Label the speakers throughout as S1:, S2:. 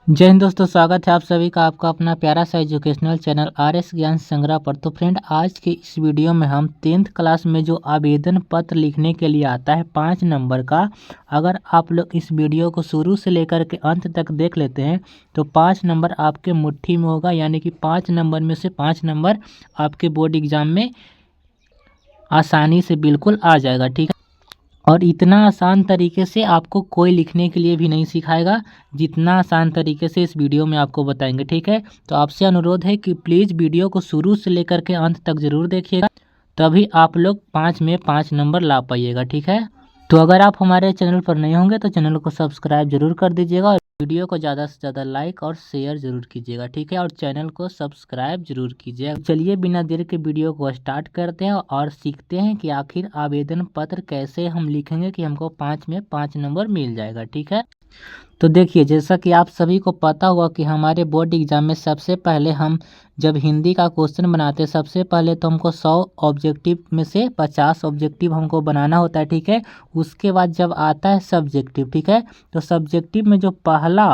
S1: जय हिंद दोस्तों, स्वागत है आप सभी का आपका अपना प्यारा सा एजुकेशनल चैनल आर.एस. ज्ञान संग्रह पर। तो फ्रेंड, आज के इस वीडियो में हम 10th क्लास में जो आवेदन पत्र लिखने के लिए आता है 5 नंबर का, अगर आप लोग इस वीडियो को शुरू से लेकर के अंत तक देख लेते हैं तो 5 नंबर आपके मुट्ठी में होगा। यानी कि 5 नंबर में से 5 नंबर आपके बोर्ड एग्जाम में आसानी से बिल्कुल आ जाएगा, ठीक है। और इतना आसान तरीके से आपको कोई लिखने के लिए भी नहीं सिखाएगा जितना आसान तरीके से इस वीडियो में आपको बताएंगे, ठीक है। तो आपसे अनुरोध है कि प्लीज़ वीडियो को शुरू से लेकर के अंत तक ज़रूर देखिएगा, तभी आप लोग 5 में 5 नंबर ला पाइएगा, ठीक है। तो अगर आप हमारे चैनल पर नए होंगे तो चैनल को सब्सक्राइब जरूर कर दीजिएगा और वीडियो को ज़्यादा से ज़्यादा लाइक और शेयर जरूर कीजिएगा, ठीक है। और चैनल को सब्सक्राइब जरूर कीजिएगा। चलिए बिना देर के वीडियो को स्टार्ट करते हैं और सीखते हैं कि आखिर आवेदन पत्र कैसे हम लिखेंगे कि हमको 5 में 5 नंबर मिल जाएगा, ठीक है। तो देखिए, जैसा कि आप सभी को पता होगा कि हमारे बोर्ड एग्जाम में सबसे पहले हम जब हिंदी का क्वेश्चन बनाते हैं, सबसे पहले तो हमको 100 ऑब्जेक्टिव में से 50 ऑब्जेक्टिव हमको बनाना होता है, ठीक है। उसके बाद जब आता है सब्जेक्टिव, ठीक है, तो सब्जेक्टिव में जो पहला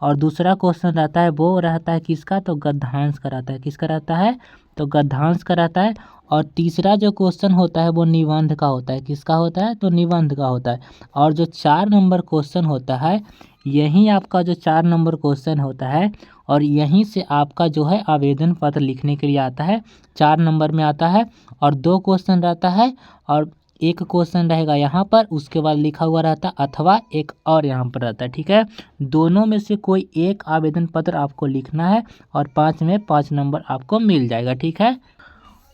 S1: और दूसरा क्वेश्चन रहता है वो रहता है किसका, तो गद्यांश का रहता है। किसका रहता है, तो गद्यांश का रहता है। और तीसरा जो क्वेश्चन होता है वो निबंध का होता है। किसका होता है, तो निबंध का होता है। और जो 4 नंबर क्वेश्चन होता है, यही आपका जो 4 नंबर क्वेश्चन होता है और यहीं से आपका जो है आवेदन पत्र लिखने के लिए आता है, 4 नंबर में आता है। और 2 क्वेश्चन रहता है और एक क्वेश्चन रहेगा यहाँ पर, उसके बाद लिखा हुआ रहता है अथवा एक और यहाँ पर रहता है, ठीक है। दोनों में से कोई एक आवेदन पत्र आपको लिखना है और 5 में 5 नंबर आपको मिल जाएगा, ठीक है।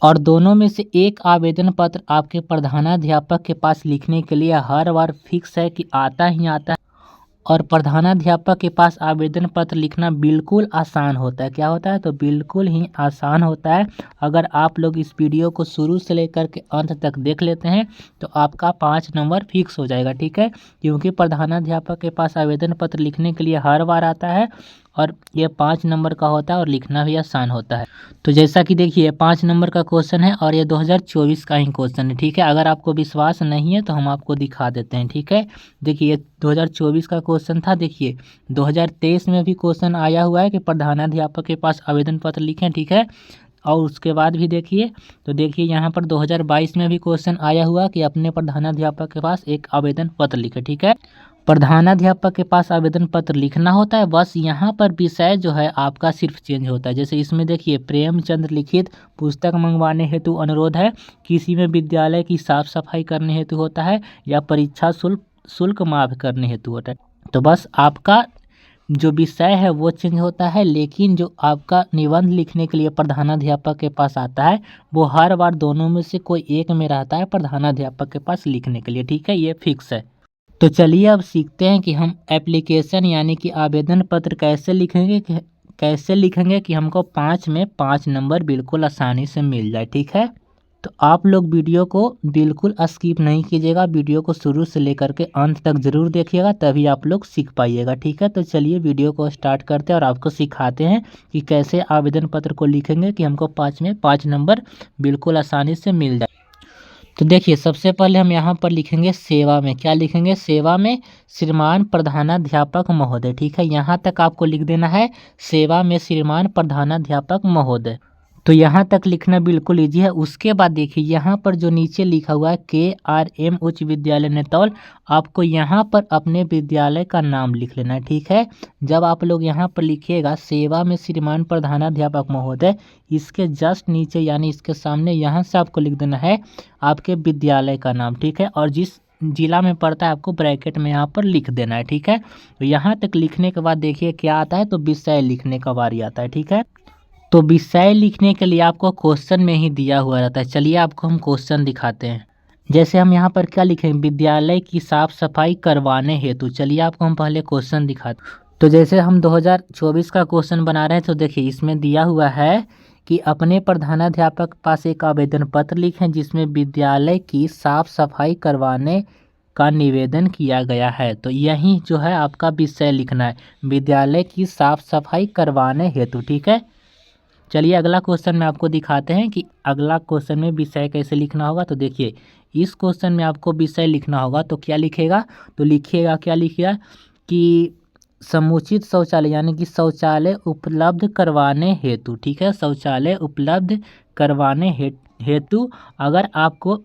S1: और दोनों में से एक आवेदन पत्र आपके प्रधानाध्यापक के पास लिखने के लिए हर बार फिक्स है कि आता ही आता है। और प्रधानाध्यापक के पास आवेदन पत्र लिखना बिल्कुल आसान होता है। क्या होता है, तो बिल्कुल ही आसान होता है। अगर आप लोग इस वीडियो को शुरू से लेकर के अंत तक देख लेते हैं तो आपका 5 नंबर फिक्स हो जाएगा, ठीक है। क्योंकि प्रधानाध्यापक के पास आवेदन पत्र लिखने के लिए हर बार आता है और ये 5 नंबर का होता है और लिखना भी आसान होता है। तो जैसा कि देखिए, 5 नंबर का क्वेश्चन है और ये 2024 का ही क्वेश्चन है, ठीक है। अगर आपको विश्वास नहीं है तो हम आपको दिखा देते हैं, ठीक है। देखिए, ये 2024 का क्वेश्चन था। देखिए, 2023 में भी क्वेश्चन आया हुआ है कि प्रधानाध्यापक के पास आवेदन पत्र लिखें, ठीक है। और उसके बाद भी देखिए, तो देखिए यहाँ पर 2022 में भी क्वेश्चन आया हुआ कि अपने प्रधानाध्यापक के पास एक आवेदन पत्र लिखे, ठीक है। प्रधानाध्यापक के पास आवेदन पत्र लिखना होता है, बस यहाँ पर विषय जो है आपका सिर्फ चेंज होता है। जैसे इसमें देखिए, प्रेमचंद लिखित पुस्तक मंगवाने हेतु अनुरोध है, किसी में विद्यालय की साफ सफाई करने हेतु होता है या परीक्षा शुल्क माफ करने हेतु होता है। तो बस आपका जो विषय है वो चेंज होता है, लेकिन जो आपका निबंध लिखने के लिए प्रधानाध्यापक के पास आता है वो हर बार दोनों में से कोई एक में रहता है प्रधानाध्यापक के पास लिखने के लिए, ठीक है। ये फिक्स है। तो चलिए अब सीखते हैं कि हम एप्लीकेशन यानी कि आवेदन पत्र कैसे लिखेंगे कि हमको 5 में 5 नंबर बिल्कुल आसानी से मिल जाए, ठीक है। तो आप लोग वीडियो को बिल्कुल स्किप नहीं कीजिएगा, वीडियो को शुरू से लेकर के अंत तक ज़रूर देखिएगा, तभी आप लोग सीख पाइएगा, ठीक है। तो चलिए वीडियो को स्टार्ट करते हैं और आपको सिखाते हैं कि कैसे आवेदन पत्र को लिखेंगे कि हमको 5 में 5 नंबर बिल्कुल आसानी से मिल जाए। तो देखिए, सबसे पहले हम यहाँ पर लिखेंगे सेवा में। क्या लिखेंगे, सेवा में श्रीमान प्रधानाध्यापक महोदय, ठीक है। यहाँ तक आपको लिख देना है, सेवा में श्रीमान प्रधानाध्यापक महोदय। तो यहाँ तक लिखना बिल्कुल ईजी है। उसके बाद देखिए, यहाँ पर जो नीचे लिखा हुआ है KRM उच्च विद्यालय नैतौल, आपको यहाँ पर अपने विद्यालय का नाम लिख लेना है, ठीक है। जब आप लोग यहाँ पर लिखिएगा सेवा में श्रीमान प्रधानाध्यापक महोदय, इसके जस्ट नीचे यानी इसके सामने यहाँ से आपको लिख देना है आपके विद्यालय का नाम, ठीक है। और जिस जिला में पड़ता है आपको ब्रैकेट में यहाँ पर लिख देना है, ठीक है। तो यहाँ तक लिखने के बाद देखिए क्या आता है, तो विषय लिखने का बारी आता है, ठीक है। तो विषय लिखने के लिए आपको क्वेश्चन में ही दिया हुआ रहता है। चलिए आपको हम क्वेश्चन दिखाते हैं। जैसे हम यहाँ पर क्या लिखें, विद्यालय की साफ सफाई करवाने हेतु। चलिए आपको हम पहले क्वेश्चन दिखाते हैं। तो जैसे हम 2024 का क्वेश्चन बना रहे हैं, तो देखिए इसमें दिया हुआ है कि अपने प्रधानाध्यापक के पास एक आवेदन पत्र लिखें जिसमें विद्यालय की साफ सफाई करवाने का निवेदन किया गया है। तो यही जो है आपका विषय लिखना है, विद्यालय की साफ सफाई करवाने हेतु, ठीक है। चलिए अगला क्वेश्चन में आपको दिखाते हैं कि अगला क्वेश्चन में विषय कैसे लिखना होगा। तो देखिए, इस क्वेश्चन में आपको विषय लिखना होगा तो क्या लिखेगा, तो लिखिएगा, क्या लिखिएगा कि समुचित शौचालय यानी कि शौचालय उपलब्ध करवाने हेतु, ठीक है, शौचालय उपलब्ध करवाने हेतु अगर आपको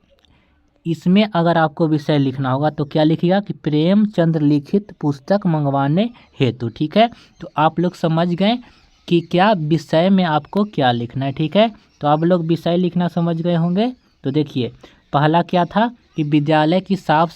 S1: इसमें अगर आपको विषय लिखना होगा तो क्या लिखिएगा कि प्रेमचंद लिखित पुस्तक मंगवाने हेतु, ठीक है। तो आप लोग समझ गए कि क्या विषय में आपको क्या लिखना है, ठीक है। तो आप लोग विषय लिखना समझ गए होंगे। तो देखिए पहला क्या था कि विद्यालय की साफ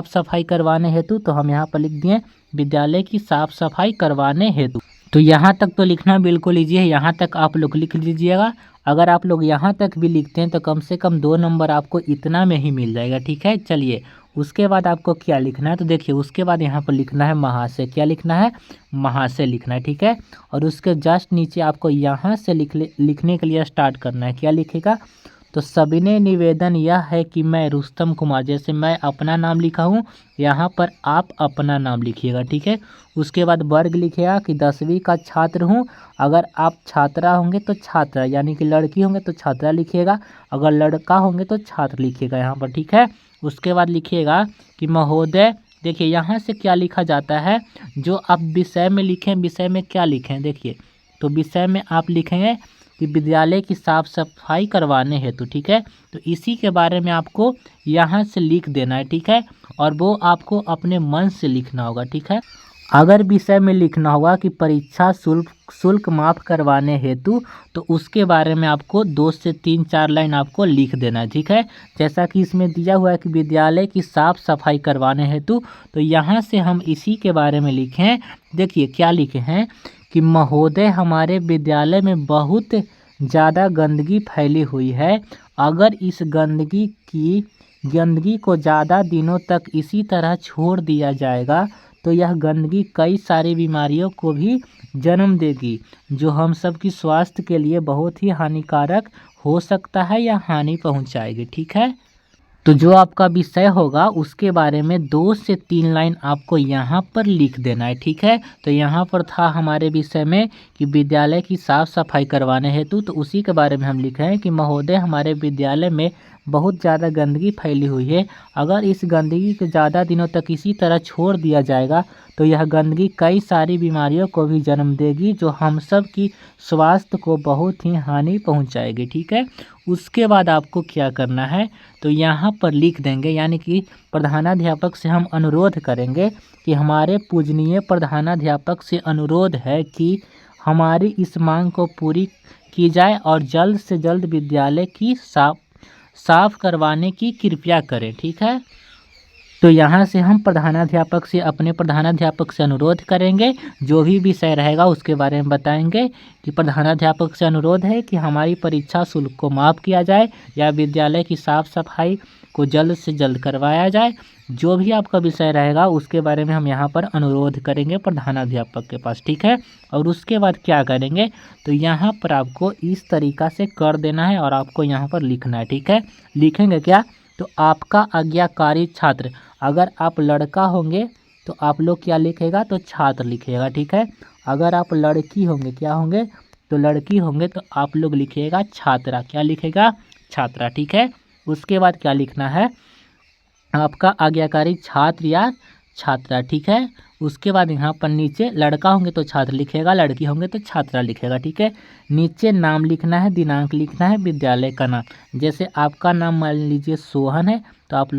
S1: सफाई करवाने हेतु, तो हम यहाँ पर लिख दिए विद्यालय की साफ सफाई करवाने हेतु। तो यहाँ तक तो लिखना बिल्कुल ईजी है, यहाँ तक आप लोग लिख लीजिएगा। अगर आप लोग यहाँ तक भी लिखते हैं तो कम से कम 2 नंबर आपको इतना में ही मिल जाएगा, ठीक है। चलिए उसके बाद आपको क्या लिखना है, तो देखिए उसके बाद यहाँ पर लिखना है महाशय। क्या लिखना है? महाशय लिखना है, ठीक है। और उसके जस्ट नीचे आपको यहाँ से लिखने के लिए स्टार्ट करना है। क्या लिखेगा? तो सविनय निवेदन यह है कि मैं रुस्तम कुमार, जैसे मैं अपना नाम लिखा हूँ यहाँ पर आप अपना नाम लिखिएगा, ठीक है। उसके बाद वर्ग लिखिएगा कि 10वीं का छात्र हूँ। अगर आप छात्रा होंगे तो छात्रा, यानी कि लड़की होंगे तो छात्रा लिखिएगा, अगर लड़का होंगे तो छात्र लिखिएगा यहाँ पर, ठीक है। उसके बाद लिखिएगा कि महोदय, देखिए यहाँ से क्या लिखा जाता है, जो आप विषय में लिखें, विषय में क्या लिखें, देखिए तो विषय में आप लिखेंगे कि विद्यालय की साफ सफाई करवाने हेतु, ठीक है। तो इसी के बारे में आपको यहाँ से लिख देना है, ठीक है। और वो आपको अपने मन से लिखना होगा, ठीक है। अगर विषय में लिखना होगा कि परीक्षा शुल्क माफ़ करवाने हेतु, तो उसके बारे में आपको 2 से 3-4 लाइन आपको लिख देना है, ठीक है। जैसा कि इसमें दिया हुआ है कि विद्यालय की साफ सफाई करवाने हेतु, तो यहाँ से हम इसी के बारे में लिखें। देखिए क्या लिखे हैं कि महोदय हमारे विद्यालय में बहुत ज़्यादा गंदगी फैली हुई है। अगर इस गंदगी को ज़्यादा दिनों तक इसी तरह छोड़ दिया जाएगा तो यह गंदगी कई सारी बीमारियों को भी जन्म देगी, जो हम सब की स्वास्थ्य के लिए बहुत ही हानिकारक हो सकता है या हानि पहुंचाएगी, ठीक है। तो जो आपका विषय होगा उसके बारे में 2 से 3 लाइन आपको यहाँ पर लिख देना है, ठीक है। तो यहाँ पर था हमारे विषय में कि विद्यालय की साफ सफाई करवाने हेतु, तो उसी के बारे में हम लिख रहे हैं कि महोदय हमारे विद्यालय में बहुत ज़्यादा गंदगी फैली हुई है। अगर इस गंदगी को ज़्यादा दिनों तक इसी तरह छोड़ दिया जाएगा तो यह गंदगी कई सारी बीमारियों को भी जन्म देगी, जो हम सब की स्वास्थ्य को बहुत ही हानि पहुंचाएगी, ठीक है। उसके बाद आपको क्या करना है, तो यहाँ पर लिख देंगे, यानी कि प्रधानाध्यापक से हम अनुरोध करेंगे कि हमारे पूजनीय प्रधानाध्यापक से अनुरोध है कि हमारी इस मांग को पूरी की जाए और जल्द से जल्द विद्यालय की साफ करवाने की कृपया करें, ठीक है। तो यहाँ से हम प्रधानाध्यापक से अपने प्रधानाध्यापक से अनुरोध करेंगे, जो भी विषय रहेगा उसके बारे में बताएंगे कि प्रधानाध्यापक से अनुरोध है कि हमारी परीक्षा शुल्क को माफ़ किया जाए या विद्यालय की साफ सफाई को जल्द से जल्द करवाया जाए। जो भी आपका विषय रहेगा उसके बारे में हम यहाँ पर अनुरोध करेंगे प्रधानाध्यापक के पास, ठीक है। और उसके बाद क्या करेंगे, तो यहाँ पर आपको इस तरीक़ा से कर देना है और आपको यहाँ पर लिखना है, ठीक है। लिखेंगे क्या, तो आपका आज्ञाकारी छात्र, अगर आप लड़का होंगे तो आप लोग क्या लिखेगा, तो छात्र लिखेगा, ठीक है। अगर आप लड़की होंगे, क्या होंगे, तो लड़की होंगे तो आप लोग लिखिएगा छात्रा। क्या लिखेगा, छात्रा, ठीक है। उसके बाद क्या लिखना है, आपका आज्ञाकारी छात्र या छात्रा, ठीक है। उसके बाद यहाँ पर नीचे लड़का होंगे तो छात्र लिखेगा, लड़की होंगे तो छात्रा लिखेगा, ठीक है। नीचे नाम लिखना है, दिनांक लिखना है, विद्यालय का नाम। जैसे आपका नाम मान लीजिए सोहन है तो आप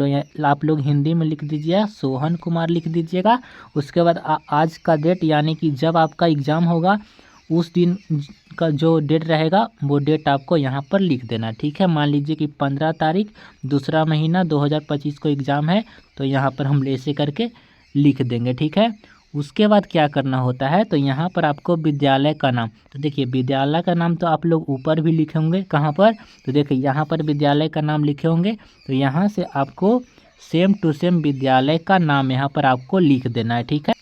S1: लोग हिंदी में लिख दीजिए सोहन कुमार लिख दीजिएगा। उसके बाद आज का डेट, यानी कि जब आपका एग्ज़ाम होगा उस दिन का जो डेट रहेगा वो डेट आपको यहाँ पर लिख देना, ठीक है। मान लीजिए कि 15 तारीख 2रा महीना 2025 को एग्ज़ाम है, तो यहाँ पर हम ऐसे करके लिख देंगे, ठीक है। उसके बाद क्या करना होता है, तो यहाँ पर आपको विद्यालय का नाम, तो देखिए विद्यालय का नाम तो आप लोग ऊपर भी लिखे होंगे, कहाँ पर, तो देखिए यहाँ पर विद्यालय का नाम लिखे होंगे, तो यहाँ से आपको सेम टू सेम विद्यालय का नाम यहाँ पर आपको लिख देना है, ठीक है।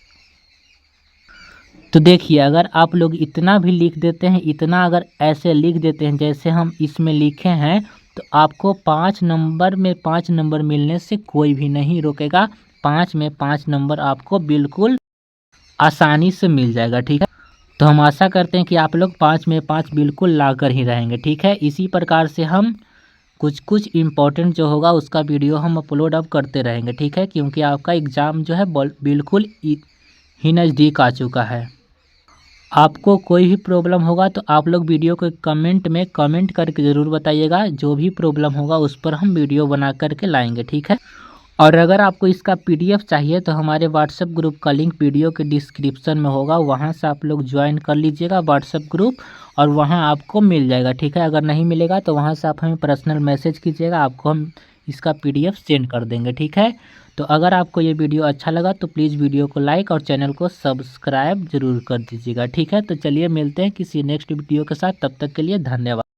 S1: तो देखिए अगर आप लोग इतना भी लिख देते हैं, इतना अगर ऐसे लिख देते हैं जैसे हम इसमें लिखे हैं, तो आपको 5 नंबर में 5 नंबर मिलने से कोई भी नहीं रोकेगा। 5 में 5 नंबर आपको बिल्कुल आसानी से मिल जाएगा, ठीक है। तो हम आशा करते हैं कि आप लोग 5 में 5 बिल्कुल ला कर ही रहेंगे, ठीक है। इसी प्रकार से हम कुछ इम्पोर्टेंट जो होगा उसका वीडियो हम अपलोड अब करते रहेंगे, ठीक है। क्योंकि आपका एग्ज़ाम जो है बिल्कुल ही नज़दीक आ चुका है। आपको कोई भी प्रॉब्लम होगा तो आप लोग वीडियो को कमेंट में कमेंट करके ज़रूर बताइएगा। जो भी प्रॉब्लम होगा उस पर हम वीडियो बना करके लाएंगे, ठीक है। और अगर आपको इसका PDF चाहिए तो हमारे व्हाट्सएप ग्रुप का लिंक वीडियो के डिस्क्रिप्शन में होगा, वहां से आप लोग ज्वाइन कर लीजिएगा व्हाट्सएप ग्रुप, और वहां आपको मिल जाएगा, ठीक है। अगर नहीं मिलेगा तो वहां से आप हमें पर्सनल मैसेज कीजिएगा, आपको हम इसका PDF सेंड कर देंगे, ठीक है। तो अगर आपको ये वीडियो अच्छा लगा तो प्लीज़ वीडियो को लाइक और चैनल को सब्सक्राइब जरूर कर दीजिएगा, ठीक है। तो चलिए मिलते हैं किसी नेक्स्ट वीडियो के साथ, तब तक के लिए धन्यवाद।